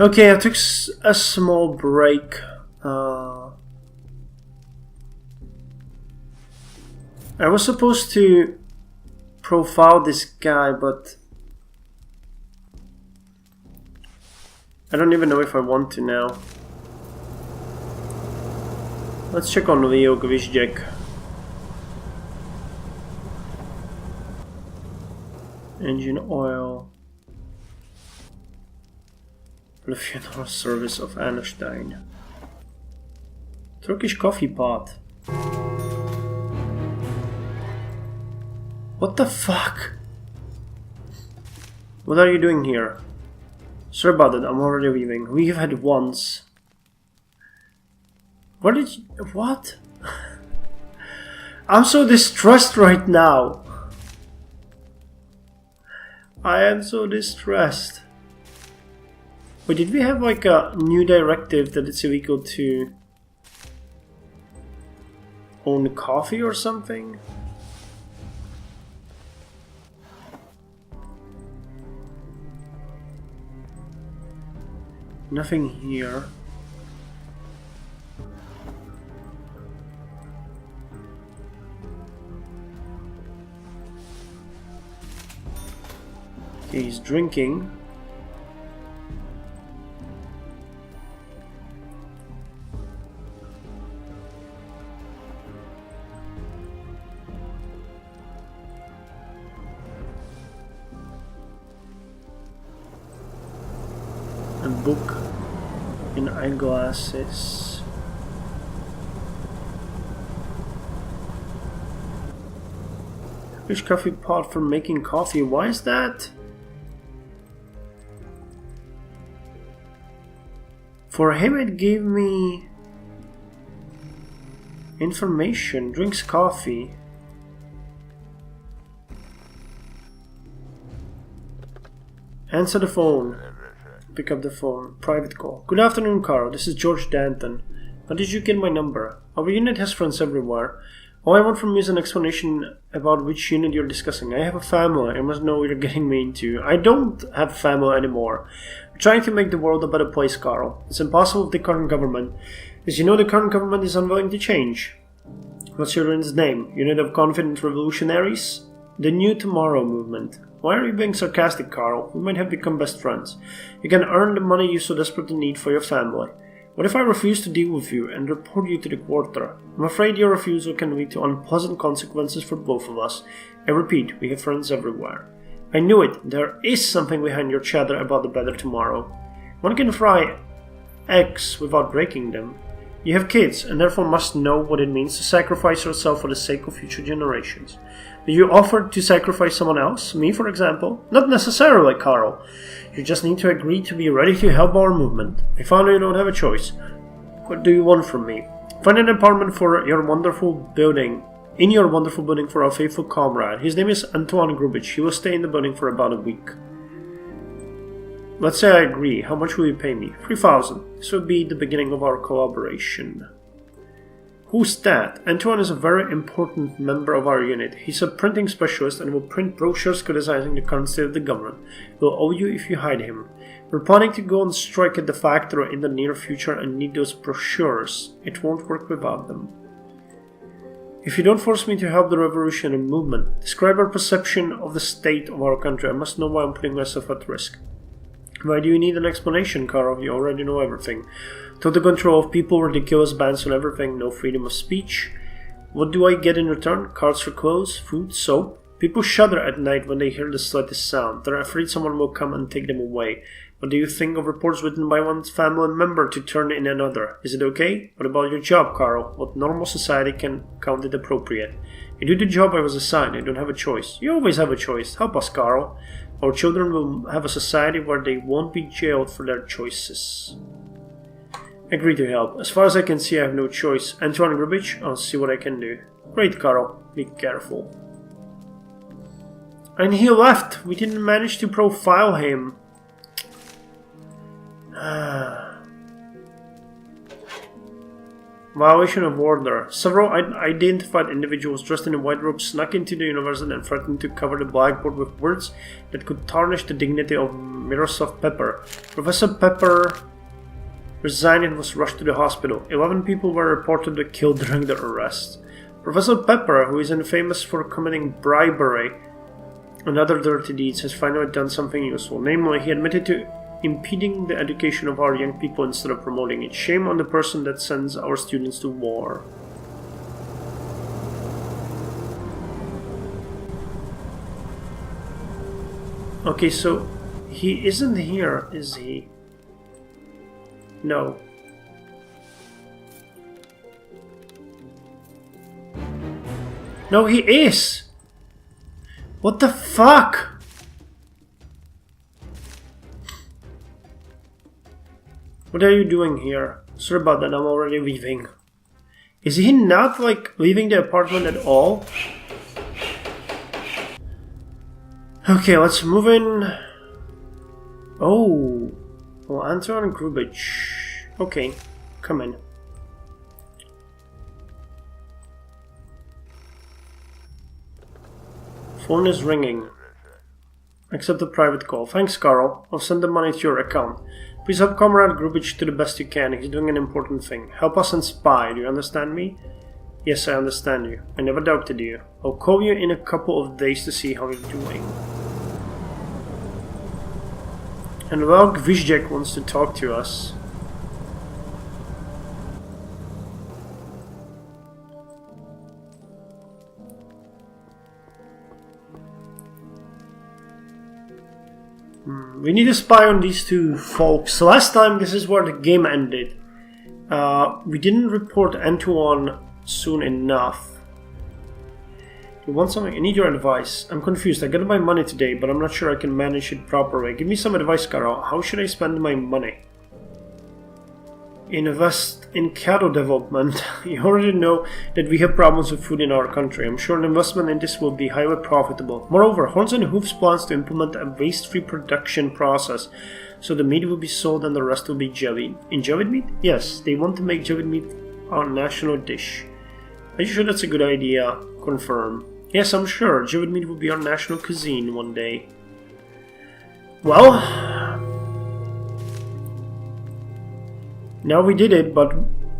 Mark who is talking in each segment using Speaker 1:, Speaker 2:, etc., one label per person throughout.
Speaker 1: Okay, I took a small break. I was supposed to profile this guy, but I don't even know if I want to now. Let's check on Leo Gvizjek. Engine oil. The funeral service of Annerstein. Turkish coffee pot. What the fuck? What are you doing here? Sorry about it, I'm already leaving. We've had once. What did you... What? I'm so distressed right now. I am so distressed. Wait, did we have like a new directive that it's illegal to own coffee or something? Nothing here. Okay, he's drinking. A book in eyeglasses. Fish coffee pot for making coffee. Why is that? For him it gave me information. Drinks coffee. Answer the phone. Pick up the phone. Private call. Good afternoon, Carl. This is George Danton. How did you get my number? Our unit has friends everywhere. All I want from you is an explanation about which unit you're discussing. I have a family. I must know what you're getting me into. I don't have a family anymore. I'm trying to make the world a better place, Carl. It's impossible with the current government. As you know, the current government is unwilling to change. What's your unit's name? Unit of Confident Revolutionaries? The New Tomorrow Movement. Why are you being sarcastic, Carl? We might have become best friends. You can earn the money you so desperately need for your family. What if I refuse to deal with you and report you to the quarter? I'm afraid your refusal can lead to unpleasant consequences for both of us. I repeat, we have friends everywhere. I knew it. There is something behind your chatter about the better tomorrow. One can fry eggs without breaking them. You have kids, and therefore must know what it means to sacrifice yourself for the sake of future generations. Do you offer to sacrifice someone else? Me, for example? Not necessarily, Carl. You just need to agree to be ready to help our movement. I found you don't have a choice. What do you want from me? Find an apartment for your wonderful building. In your wonderful building for our faithful comrade. His name is Antoine Grubich. He will stay in the building for about a week. Let's say I agree. How much will you pay me? 3,000. This will be the beginning of our collaboration. Who's that? Antoine is a very important member of our unit. He's a printing specialist and will print brochures criticizing the current state of the government. He'll owe you if you hide him. We're planning to go on strike at the factory in the near future and need those brochures. It won't work without them. If you don't force me to help the revolution and movement, describe our perception of the state of our country. I must know why I'm putting myself at risk. Why do you need an explanation, Karov? You already know everything. Total control of people, ridiculous bans on everything, no freedom of speech. What do I get in return? Cards for clothes, food, soap? People shudder at night when they hear the slightest sound. They're afraid someone will come and take them away. What do you think of reports written by one family member to turn in another? Is it okay? What about your job, Carl? What normal society can count it appropriate? I do the job I was assigned. I don't have a choice. You always have a choice. Help us, Carl. Our children will have a society where they won't be jailed for their choices. Agree to help. As far as I can see, I have no choice. Antoine Grubich, I'll see what I can do. Great, Carl. Be careful. And he left. We didn't manage to profile him. Violation of order. Several identified individuals dressed in white robes snuck into the university and threatened to cover the blackboard with words that could tarnish the dignity of Miroslav Pepper. Professor Pepper resigned and was rushed to the hospital. 11 people were reportedly killed during the arrest. Professor Pepper, who is infamous for committing bribery and other dirty deeds, has finally done something useful. Namely, he admitted to impeding the education of our young people instead of promoting it. Shame on the person that sends our students to war. Okay, so he isn't here, is he? No. No, he is! What the fuck? What are you doing here? Sorry about that, I'm already leaving. Is he not, like, leaving the apartment at all? Okay, let's move in. Oh. Well, Anton Grubich. Okay, come in. Phone is ringing. Accept the private call. Thanks, Carl. I'll send the money to your account. Please help Comrade Grubich to the best you can. He's doing an important thing. Help us and spy. Do you understand me? Yes, I understand you. I never doubted you. I'll call you in a couple of days to see how you're doing. And well, Gvizjek wants to talk to us. We need to spy on these two folks. Last time, this is where the game ended. We didn't report Antoine soon enough. You want something? I need your advice. I'm confused. I got my money today, but I'm not sure I can manage it properly. Give me some advice, Carol. How should I spend my money? Invest in cattle development. You already know that we have problems with food in our country. I'm sure an investment in this will be highly profitable. Moreover, Horns and Hooves plans to implement a waste-free production process, so the meat will be sold and the rest will be jellied. In jellied meat? Yes, they want to make jellied meat our national dish. Are you sure that's a good idea? Confirm. Yes, I'm sure. Jellied meat will be our national cuisine one day. Well, now we did it, but,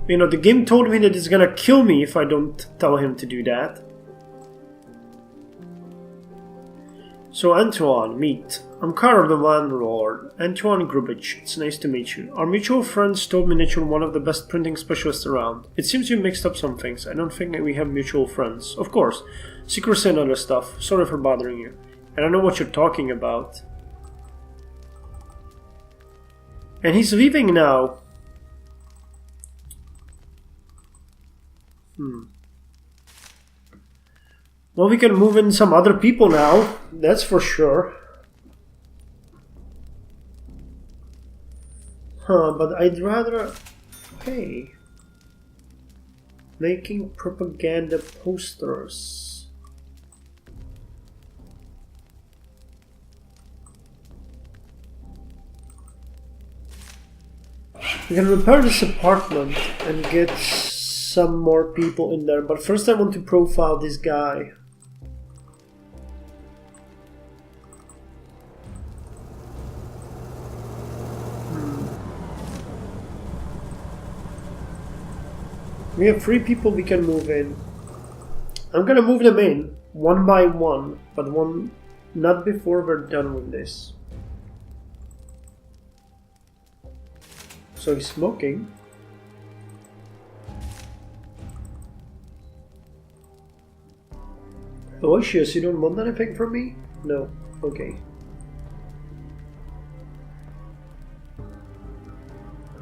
Speaker 1: you know, the game told me that it's gonna kill me if I don't tell him to do that. So, Antoine, meet. I'm Carl the Landlord, Antoine Grubich. It's nice to meet you. Our mutual friends told me that you're one of the best printing specialists around. It seems you mixed up some things. I don't think that we have mutual friends. Of course, secrecy and other stuff. Sorry for bothering you. And I know what you're talking about. And he's leaving now. Well, we can move in some other people now, that's for sure. But I'd rather... Hey. Making propaganda posters. We can repair this apartment and get some more people in there, but first I want to profile this guy. We have 3 people we can move in. I'm gonna move them in one by one, but not before we're done with this. So he's smoking. Aloysius, you don't want anything from me? No. Okay.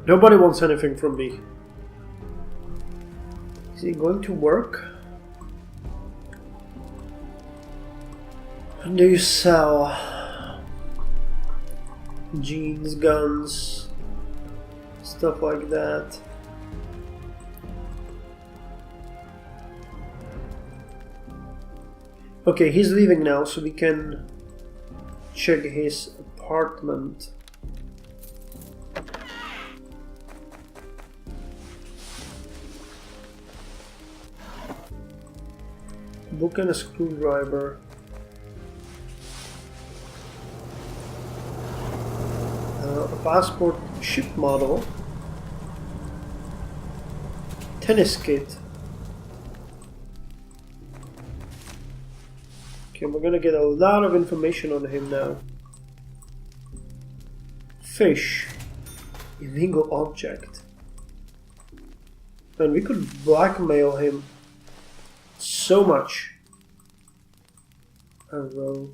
Speaker 1: Nobody wants anything from me. Is he going to work? What do you sell? Jeans, guns, stuff like that. Okay, he's leaving now, so we can check his apartment. Book and a screwdriver. a passport ship model. Tennis kit. Okay, we're gonna get a lot of information on him now. Fish. Illegal object. And we could blackmail him so much. Hello.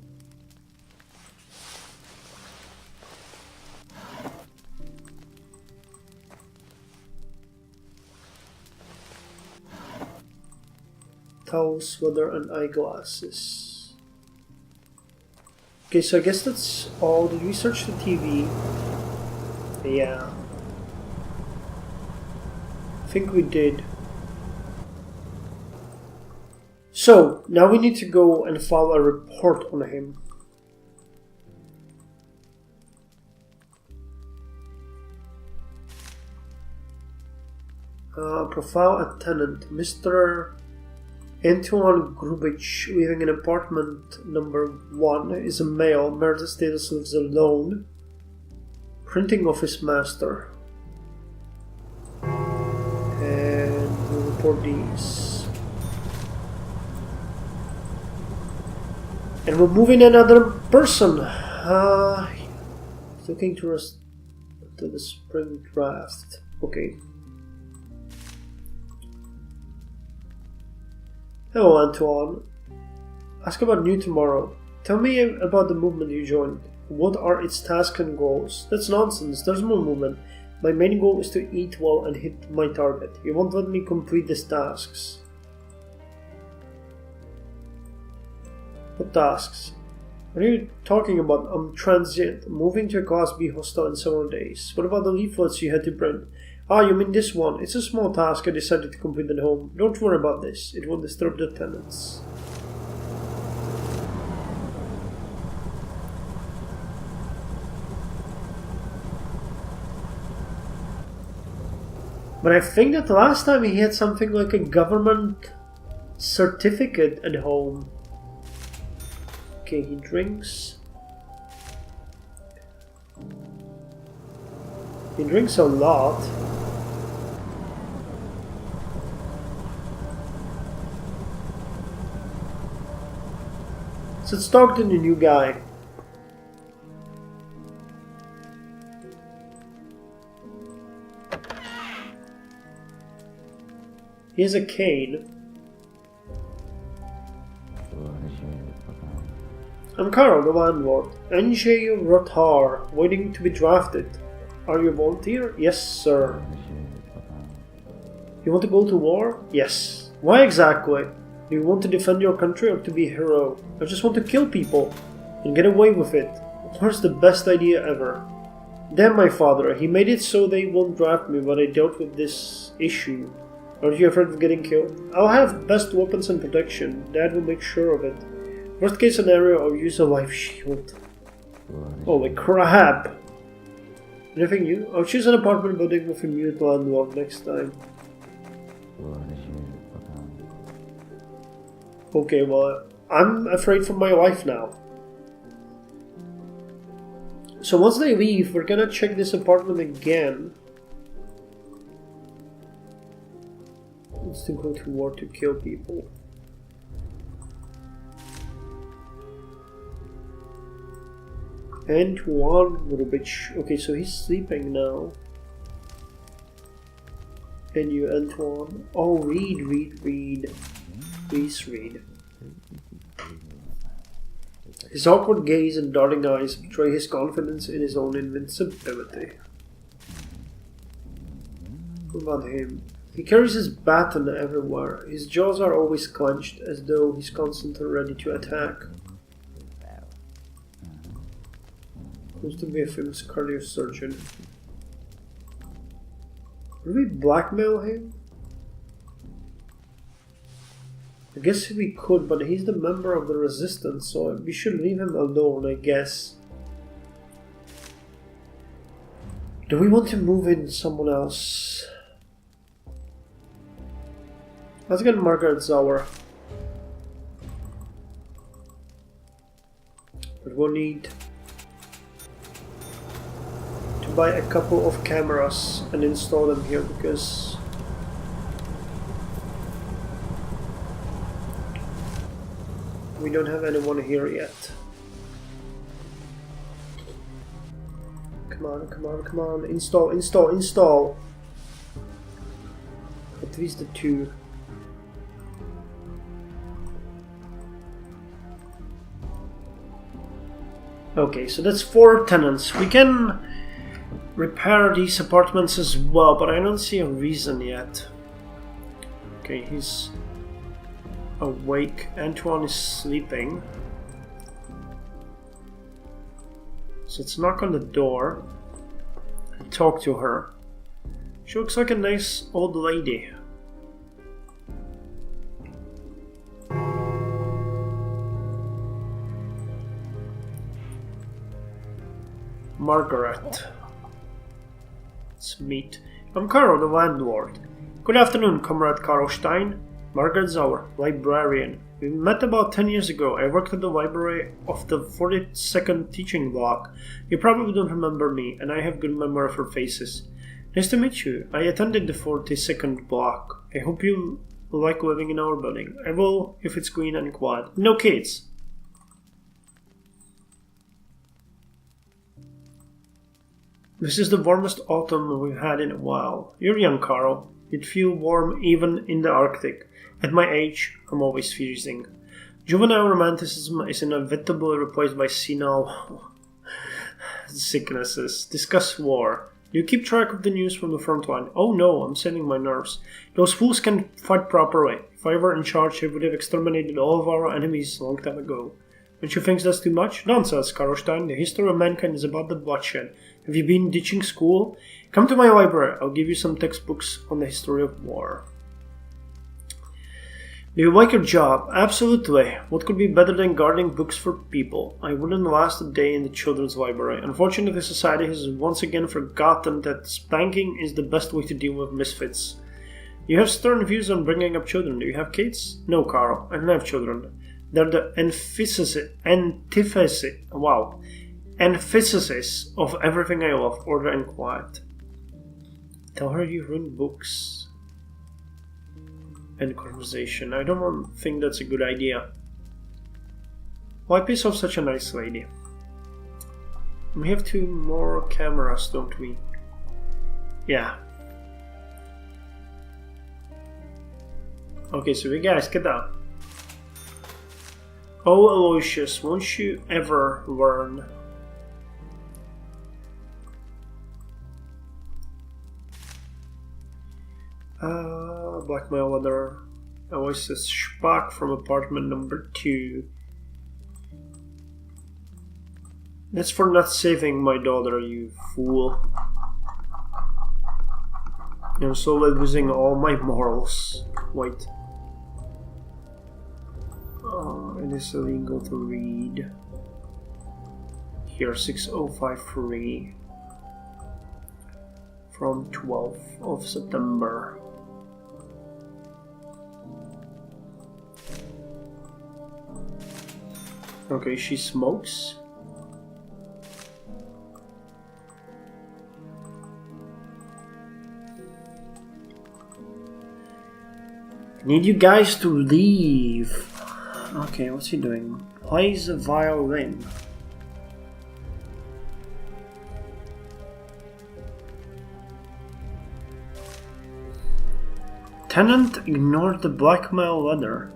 Speaker 1: Towel, sweater, and eyeglasses. Okay, so I guess that's all. Did we search the TV? Yeah. I think we did. So, now we need to go and file a report on him. Profile a tenant. Mr. Antoine Grubich, living in apartment number 1, is a male. Marital status, lives alone. Printing office master. And we'll report these. And we'll move in another person. Looking to the spring draft. Okay. Hello, Antoine. Ask about new tomorrow. Tell me about the movement you joined. What are its tasks and goals? That's nonsense. There's no movement. My main goal is to eat well and hit my target. You won't let me complete these tasks. What tasks? What are you talking about? I'm transient. Moving to a Class B hostel in several days. What about the leaflets you had to print? Ah, you mean this one? It's a small task I decided to complete at home. Don't worry about this. It won't disturb the tenants. But I think that last time he had something like a government certificate at home. Okay, he drinks. He drinks a lot. So let's talk to the new guy. He has a cane. I'm Carl, the landlord. NJ Rotar, waiting to be drafted. Are you a volunteer? Yes, sir. You want to go to war? Yes. Why exactly? Do you want to defend your country or to be a hero? I just want to kill people and get away with it. War's the best idea ever. Damn my father, he made it so they won't draft me when I dealt with this issue. Aren't you afraid of getting killed? I'll have best weapons and protection. Dad will make sure of it. Worst case scenario, I'll use a life shield. Holy crap! Anything new? I'll choose an apartment building with a mute landlord next time. Okay, well, I'm afraid for my life now. So once they leave, we're gonna check this apartment again. It's to go to war to kill people. Antoine Grubich. Okay, so he's sleeping now. And you, Antoine. Oh, read. Please read. His awkward gaze and darting eyes betray his confidence in his own invincibility. What about him? He carries his baton everywhere. His jaws are always clenched, as though he's constantly ready to attack. Supposed to be a famous cardiosurgeon. Would we blackmail him? I guess we could, but he's the member of the resistance, so we should leave him alone, I guess. Do we want to move in someone else? Let's get Margaret Zauer. But we'll need to buy a couple of cameras and install them here because we don't have anyone here yet. Come on, come on, come on. Install, install, install. At least the 2. Okay, so that's 4 tenants. We can repair these apartments as well, but I don't see a reason yet. Okay, he's awake. Antoine is sleeping. So let's knock on the door and talk to her. She looks like a nice old lady. Margaret. Let's meet. I'm Carl, the landlord. Good afternoon, Comrade Carl Stein. Margaret's our librarian. We met about 10 years ago. I worked at the library of the 42nd teaching block. You probably don't remember me, and I have good memory for faces. Nice to meet you. I attended the 42nd block. I hope you like living in our building. I will if it's green and quiet. No kids. This is the warmest autumn we've had in a while. You're young, Carl. You'd feel warm even in the Arctic. At my age, I'm always freezing. Juvenile romanticism is inevitably replaced by senile sicknesses. Discuss war. Do you keep track of the news from the front line? Oh no, I'm saving my nerves. Those fools can't fight properly. If I were in charge, I would have exterminated all of our enemies a long time ago. Don't you think that's too much? Nonsense, Karlstein. The history of mankind is about the bloodshed. Have you been ditching school? Come to my library. I'll give you some textbooks on the history of war. Do you like your job? Absolutely. What could be better than guarding books for people? I wouldn't last a day in the children's library. Unfortunately, society has once again forgotten that spanking is the best way to deal with misfits. You have stern views on bringing up children. Do you have kids? No, Carl. I don't have children. They're the antithesis of everything I love, order and quiet. Tell her you ruin books and conversation. I don't think that's a good idea. Why piss off such a nice lady? We have 2 more cameras, don't we? Yeah. Okay, so you guys, get down. Oh, Aloysius, won't you ever learn? Blackmail letter. Aloysius Spack from apartment number 2. That's for not saving my daughter, you fool. I'm slowly losing all my morals. Wait. Oh, it is illegal to read. Here, 6053. From 12th of September. Okay, she smokes. I need you guys to leave. Okay, what's he doing? Plays a violin. Tenant ignored the blackmail letter.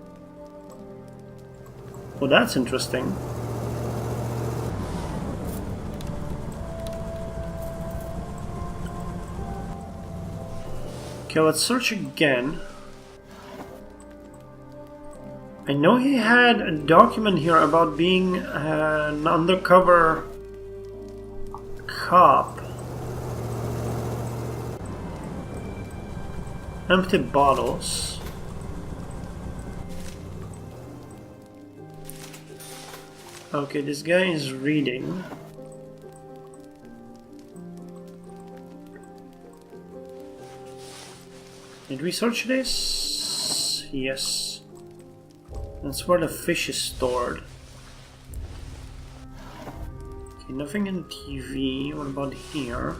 Speaker 1: Well, that's interesting. Okay, let's search again. I know he had a document here about being an undercover cop. Empty bottles. Okay, this guy is reading. Did we search this? Yes. That's where the fish is stored. Okay, Nothing in the TV. What about here?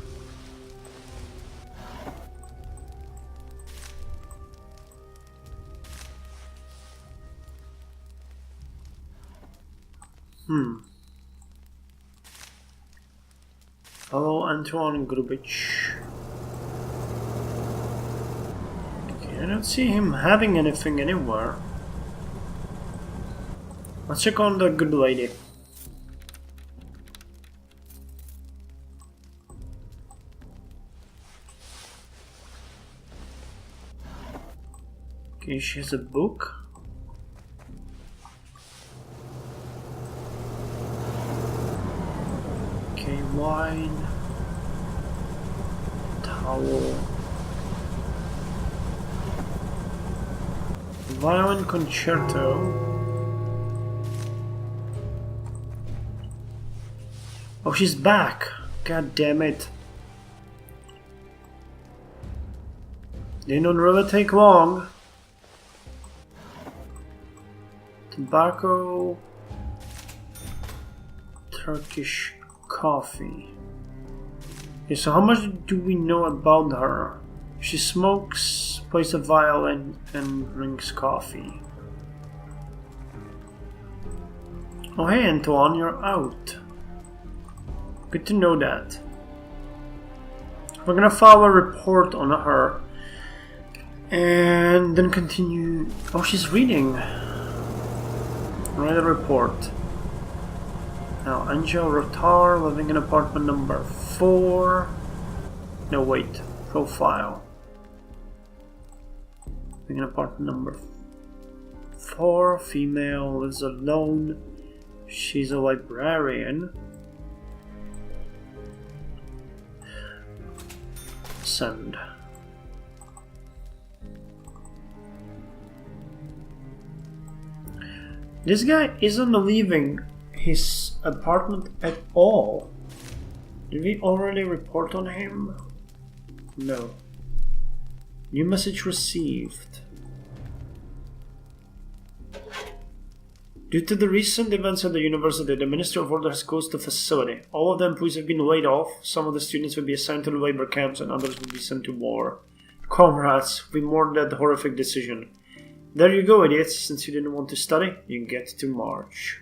Speaker 1: Hello, Antoine Grubich. Okay, I don't see him having anything anywhere. Let's check on the good lady. Okay, she has a book. Okay, wine, towel, violin concerto. Oh, she's back! God damn it! They don't really take long. Tobacco, Turkish coffee. Okay, so how much do we know about her? She smokes, plays a violin, and drinks coffee. Oh hey Antoine, you're out. Good to know that. We're gonna file a report on her and then continue. Oh, she's reading. Write a report. Now, Angel Rotar, living in apartment number 4. No, wait. Profile. Living in apartment number 4. Female, lives alone. She's a librarian. Send. This guy isn't leaving his apartment at all. Did we already report on him? No. New message received. Due to the recent events at the university, the Ministry of Order has closed the facility. All of the employees have been laid off. Some of the students will be assigned to the labor camps and others will be sent to war. Comrades, we mourn that horrific decision. There you go, idiots. Since you didn't want to study, you get to march.